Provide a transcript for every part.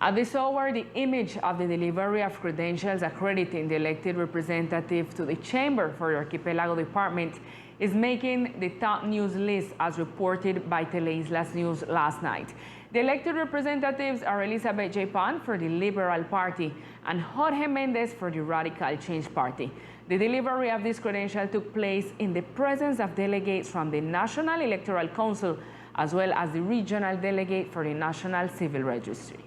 At this hour, the image of the delivery of credentials accrediting the elected representative to the chamber for the Archipelago Department is making the top news list as reported by Teleislas News last night. The elected representatives are Elizabeth J. Pan for the Liberal Party and Jorge Mendez for the Radical Change Party. The delivery of this credential took place in the presence of delegates from the National Electoral Council as well as the regional delegate for the National Civil Registry.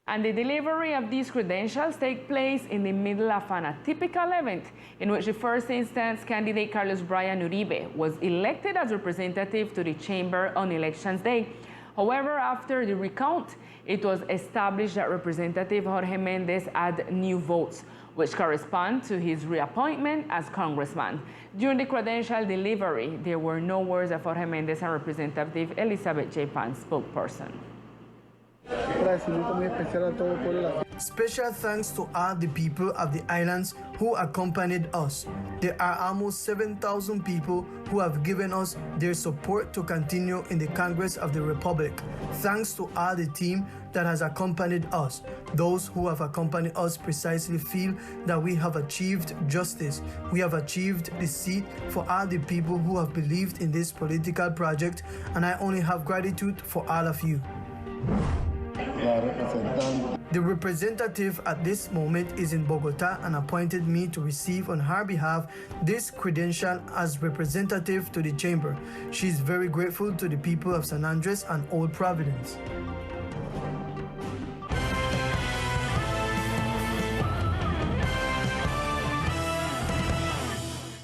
And the delivery of these credentials take place in the middle of an atypical event in which the first instance candidate Bryan Uribe was elected as representative to the chamber on Elections Day. However, after the recount, it was established that Representative Jorge Mendez had new votes, which correspond to his reappointment as congressman. During the credential delivery, there were no words of Jorge Mendez and Representative Elizabeth J. Pan, spokesperson. Special thanks to all the people of the islands who accompanied us. There are almost 7,000 people who have given us their support to continue in the Congress of the Republic. Thanks to all the team that has accompanied us. Those who have accompanied us precisely feel that we have achieved justice. We have achieved the seat for all the people who have believed in this political project, and I only have gratitude for all of you. The representative at this moment is in Bogota and appointed me to receive on her behalf this credential as representative to the chamber. She is very grateful to the people of San Andres and Old Providence.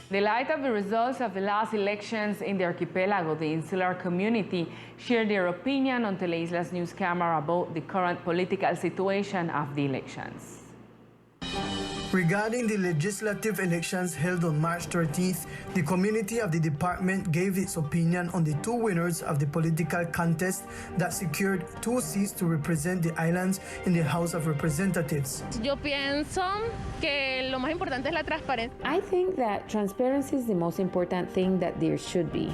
In the light of the results of the last elections in the archipelago, the insular community shared their opinion on Teleislas News camera about the current political situation of the elections. Regarding the legislative elections held on March 13th, the community of the department gave its opinion on the two winners of the political contest that secured 2 seats to represent the islands in the House of Representatives. Yo pienso que lo más importante es la transparencia. I think that transparency is the most important thing that there should be.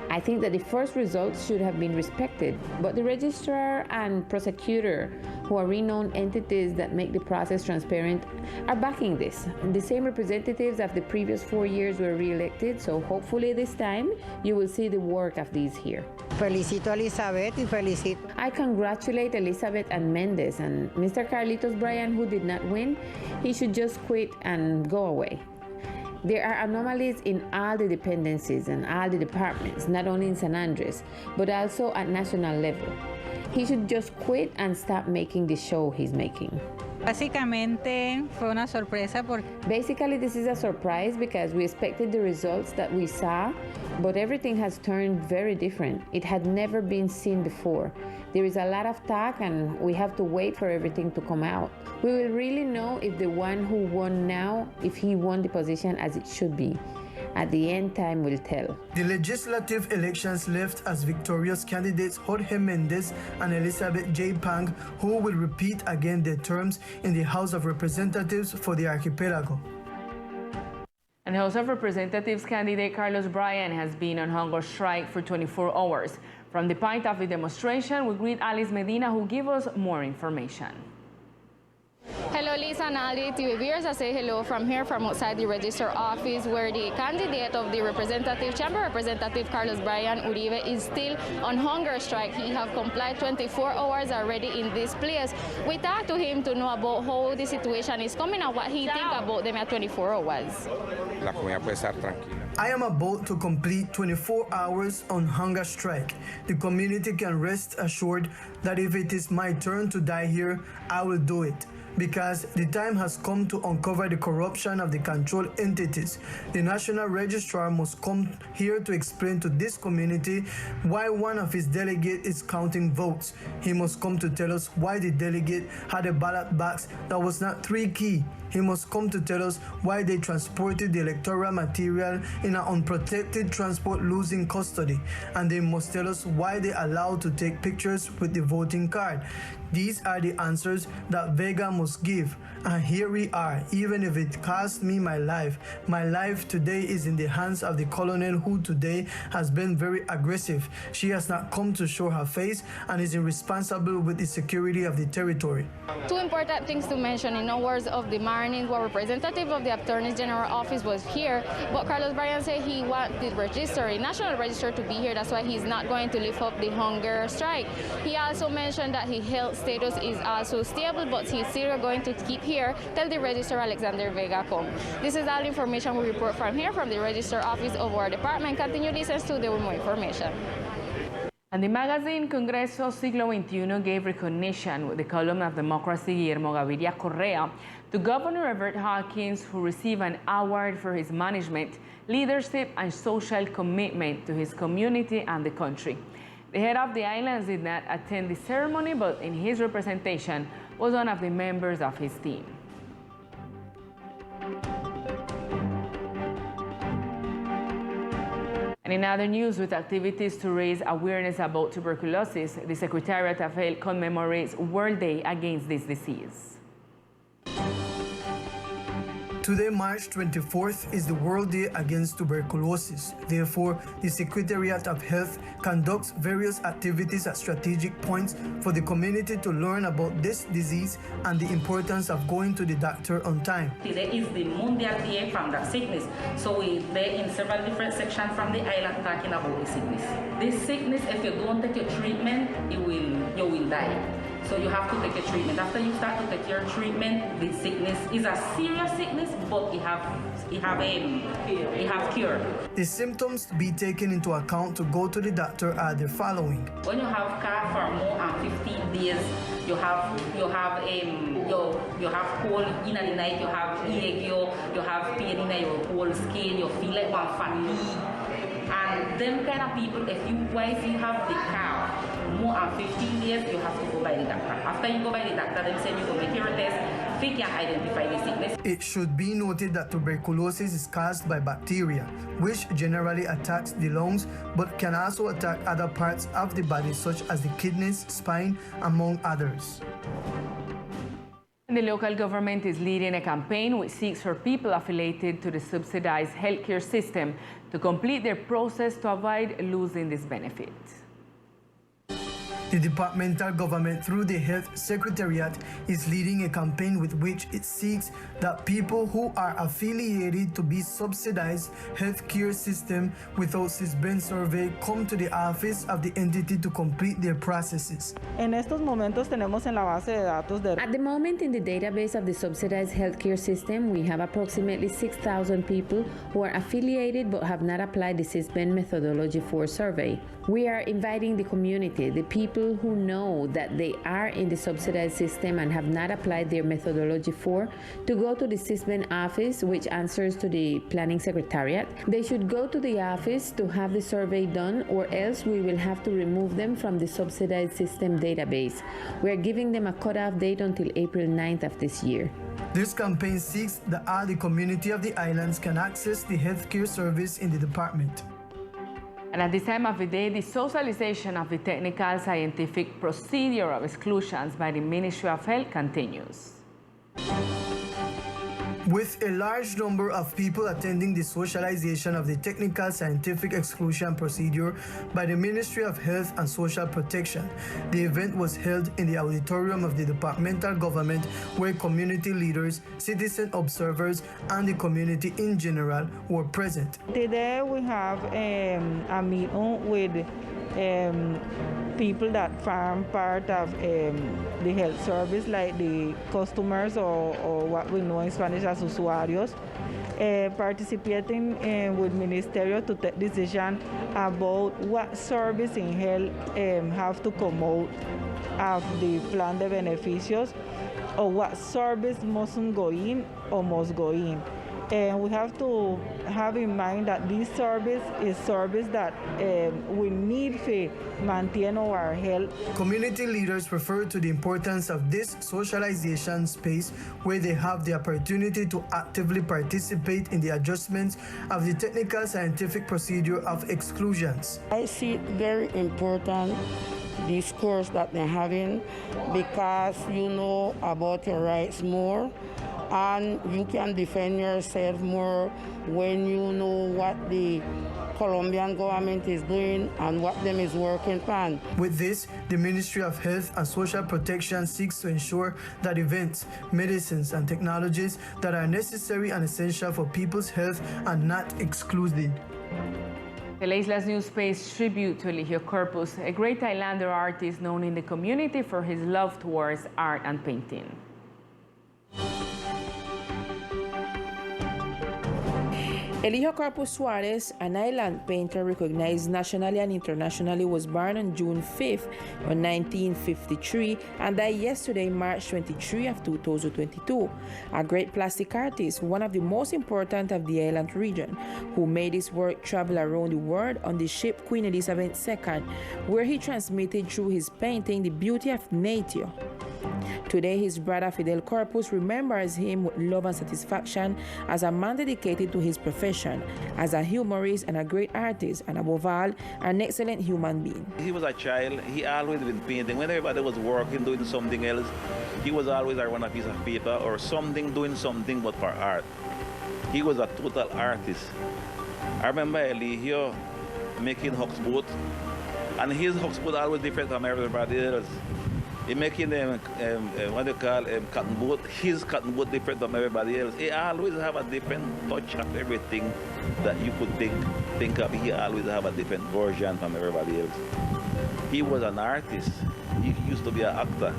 I think that the first results should have been respected, but the registrar and prosecutor, who are renowned entities that make the process transparent, are backing this. The same representatives of the previous 4 years were re-elected, so hopefully this time you will see the work of these here. Felicito a Elizabeth y felicito. I congratulate Elizabeth and Mendez, and Mr. Carlitos Bryan, who did not win, he should just quit and go away. There are anomalies in all the dependencies and all the departments, not only in San Andres, but also at national level. He should just quit and stop making the show he's making. Básicamente fue una sorpresa porque Basically, this is a surprise because we expected the results that we saw, but everything has turned very different. It had never been seen before. There is a lot of talk and we have to wait for everything to come out. We will really know if the one who won now, if he won the position as it should be. At the end, time will tell. The legislative elections left as victorious candidates Jorge Mendez and Elizabeth J. Pang, who will repeat again their terms in the House of Representatives for the archipelago. And House of Representatives candidate Bryan has been on hunger strike for 24 hours. From the point of the demonstration, we greet Alice Medina, who gives us more information. Hello, Lisa and Ali TV viewers. I say hello from here, from outside the register office, where the candidate of the representative chamber, Representative Bryan Uribe, is still on hunger strike. He have complied 24 hours already in this place. We talked to him to know about how the situation is coming and what he think about them at 24 hours. La comunidad puede estar tranquila. I am about to complete 24 hours on hunger strike. The community can rest assured that if it is my turn to die here, I will do it. Because the time has come to uncover the corruption of the control entities. The National Registrar must come here to explain to this community why one of his delegates is counting votes. He must come to tell us why the delegate had a ballot box that was not 3 key. He must come to tell us why they transported the electoral material in an unprotected transport losing custody, and they must tell us why they allowed to take pictures with the voting card. These are the answers that Vega must give, and here we are. Even if it cost me my life today is in the hands of the colonel, who today has been very aggressive. She has not come to show her face and is irresponsible with the security of the territory. Two important things to mention. In the words of the morning, where representative of the Attorney General office was here, but Carlos Bryan said he wants the register, the national register, to be here. That's why he's not going to lift up the hunger strike. He also mentioned that his health status is also stable, but he's still going to keep here till the Register Alexander Vega come. This is all the information we report from here, from the Register office of our department. Continue to listen to the more information. And the magazine Congreso Siglo XXI gave recognition with the column of Democracy Guillermo Gaviria Correa to Governor Everett Hawkins, who received an award for his management, leadership, and social commitment to his community and the country. The head of the islands did not attend the ceremony, but in his representation was one of the members of his team. And in other news, with activities to raise awareness about tuberculosis, the Secretariat of Health commemorates World Day Against this disease. Today, March 24th, is the World Day Against Tuberculosis. Therefore, the Secretariat of Health conducts various activities at strategic points for the community to learn about this disease and the importance of going to the doctor on time. Today is the Mondial Day from that sickness. So they're in several different sections from the island talking about the sickness. This sickness, if you don't take your treatment, you will die. So you have to take a treatment. After you start to take your treatment, the sickness is a serious sickness, but it have cure. The symptoms to be taken into account to go to the doctor are the following. When you have cough for more than 15 days, you have cold in the night, you have ache, you have pain in your whole skin, you feel like one fatigue. And them kind of people, if you have the cough more than 15 days, you have to go by the doctor. After you go by the doctor, them say you go make your test, they can identify the sickness. It should be noted that tuberculosis is caused by bacteria, which generally attacks the lungs, but can also attack other parts of the body, such as the kidneys, spine, among others. The local government is leading a campaign which seeks for people affiliated to the subsidized healthcare system to complete their process to avoid losing this benefit. The departmental government, through the Health Secretariat, is leading a campaign with which it seeks that people who are affiliated to the subsidized healthcare system without been surveyed come to the office of the entity to complete their processes. En estos momentos tenemos en la base de datos de... At the moment, in the database of the subsidized healthcare system, we have approximately 6,000 people who are affiliated but have not applied the CISBEN methodology for survey. We are inviting the community, the people who know that they are in the subsidized system and have not applied their methodology for, to go to the CISBEN office, which answers to the Planning Secretariat. They should go to the office to have the survey done, or else we will have to remove them from the subsidized system database. We are giving them a cutoff date until April 9th of this year. This campaign seeks that all the community of the islands can access the healthcare service in the department. And at this time of the day, the socialization of the technical scientific procedure of exclusions by the Ministry of Health continues. With a large number of people attending the socialization of the technical scientific exclusion procedure by the Ministry of Health and Social Protection, the event was held in the auditorium of the departmental government, where community leaders, citizen observers, and the community in general were present. Today we have a meeting with people that form part of the health service, like the customers, or what we know in Spanish as usuarios, participating with Ministerio to take decision about what service in health have to come out of the plan de beneficios, or what service mustn't go in or must go in. And we have to have in mind that this service is service that we need to maintain our health. Community leaders refer to the importance of this socialization space where they have the opportunity to actively participate in the adjustments of the technical scientific procedure of exclusions. I see it very important, this course that they're having, because you know about your rights more and you can defend yourself more when you know what the Colombian government is doing and what them is working on. With this, the Ministry of Health and Social Protection seeks to ensure that events, medicines, and technologies that are necessary and essential for people's health are not excluded. Teleislas News pays tribute to Eligio Corpus, a great Islander artist known in the community for his love towards art and painting. Eligio Corpus Suarez, an island painter recognized nationally and internationally, was born on June 5th, 1953, and died yesterday, March 23 of 2022. A great plastic artist, one of the most important of the island region, who made his work travel around the world on the ship Queen Elizabeth II, where he transmitted through his painting the beauty of nature. Today, his brother Fidel Corpus remembers him with love and satisfaction as a man dedicated to his profession, as a humorist and a great artist, and above all, an excellent human being. He was a child. He always been painting. When everybody was working, doing something else, he was always around a piece of paper or something, doing something but for art. He was a total artist. I remember Eligio making Huck's boat, and his Huck's boat always different from everybody else. He making them, what they call cotton boat. His cotton boat different from everybody else. He always have a different touch of everything that you could think of. He always have a different version from everybody else. He was an artist. He used to be an actor,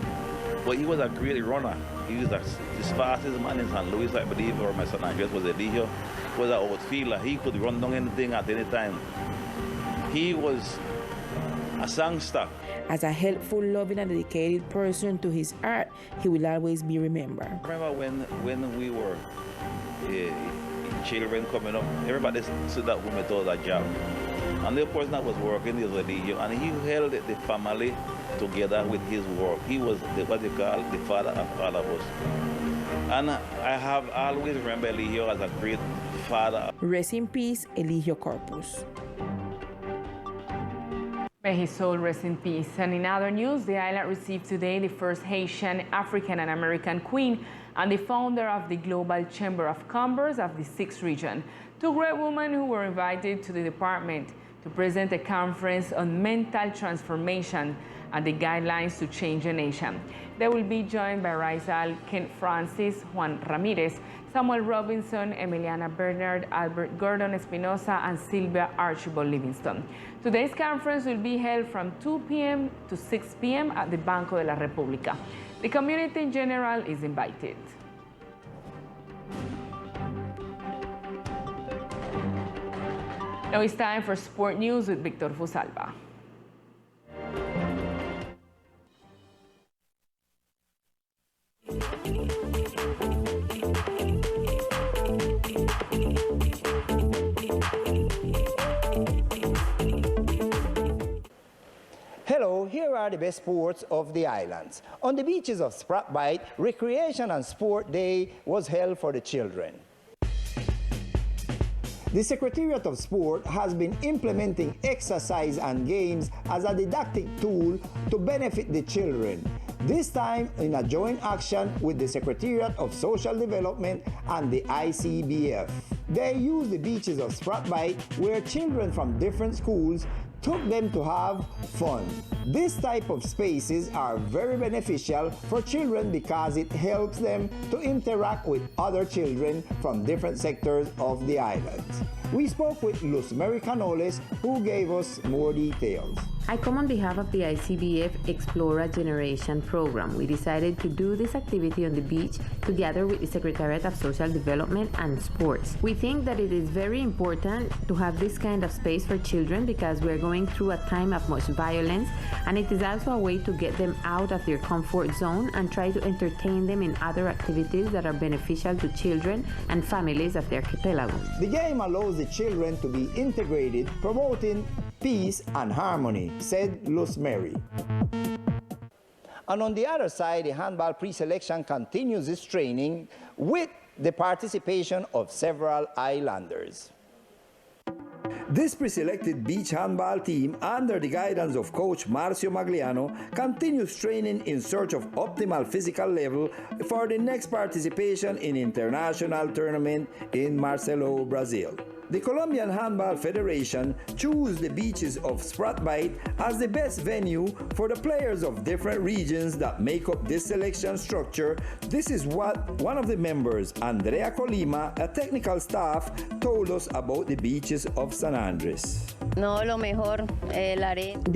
but he was a great runner. He was the fastest man in St. Louis, I believe, or my San Andreas was Eligio. He was an outfielder. He could run down anything at any time. He was a songster. As a helpful, loving, and dedicated person to his art, he will always be remembered. I remember when we were children coming up, everybody said that we met a job. And the person that was working was Eligio, and he held the family together with his work. He was what they call the father of all of us. And I have always remembered Eligio as a great father. Rest in peace, Eligio Corpus. May his soul rest in peace. And in other news, the island received today the first Haitian, African, and American queen and the founder of the Global Chamber of Commerce of the 6th region. Two great women who were invited to the department to present a conference on mental transformation and the guidelines to change a nation. They will be joined by Rizal, Kent Francis, Juan Ramirez, Samuel Robinson, Emiliana Bernard, Albert Gordon Espinosa, and Sylvia Archibald Livingston. Today's conference will be held from 2 p.m. to 6 p.m. at the Banco de la República. The community in general is invited. Now it's time for Sport News with Victor Fusalva. Hello, here are the best sports of the islands. On the beaches of Sprat Bight, Recreation and Sport Day was held for the children. The Secretariat of Sport has been implementing exercise and games as a didactic tool to benefit the children, this time in a joint action with the Secretariat of Social Development and the ICBF. They used the beaches of Sprat Bight where children from different schools took them to have fun. This type of spaces are very beneficial for children because it helps them to interact with other children from different sectors of the island. We spoke with Luz Mary Canoles, who gave us more details. I come on behalf of the ICBF Explore a Generation program. We decided to do this activity on the beach together with the Secretariat of Social Development and Sports. We think that it is very important to have this kind of space for children because we're going through a time of much violence, and it is also a way to get them out of their comfort zone and try to entertain them in other activities that are beneficial to children and families of the archipelago. The game allows the children to be integrated, promoting peace and harmony, said Luz Mary. And on the other side, the handball pre-selection continues its training with the participation of several islanders. This pre-selected beach handball team, under the guidance of coach Marcio Magliano, continues training in search of optimal physical level for the next participation in international tournament in Marcelo, Brazil. The Colombian Handball Federation chose the beaches of Spratbite as the best venue for the players of different regions that make up this selection structure. This is what one of the members, Andrea Colima, a technical staff, told us about the beaches of San Andres. The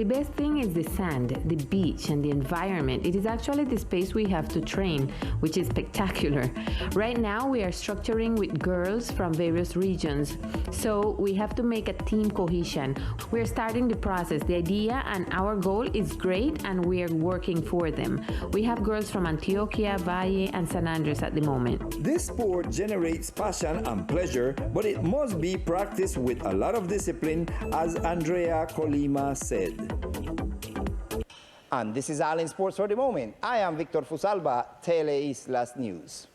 best thing is the sand, the beach, and the environment. It is actually the space we have to train, which is spectacular. Right now, we are structuring with girls from various regions, so we have to make a team cohesion. We're starting the process. The idea and our goal is great, and we are working for them. We have girls from Antioquia, Valle, and San Andres at the moment. This sport generates passion and pleasure, but it must be practiced with a lot of discipline, as Andrea Colima said. And this is all in sports for the moment. I am Victor Fusalba, Teleislas News.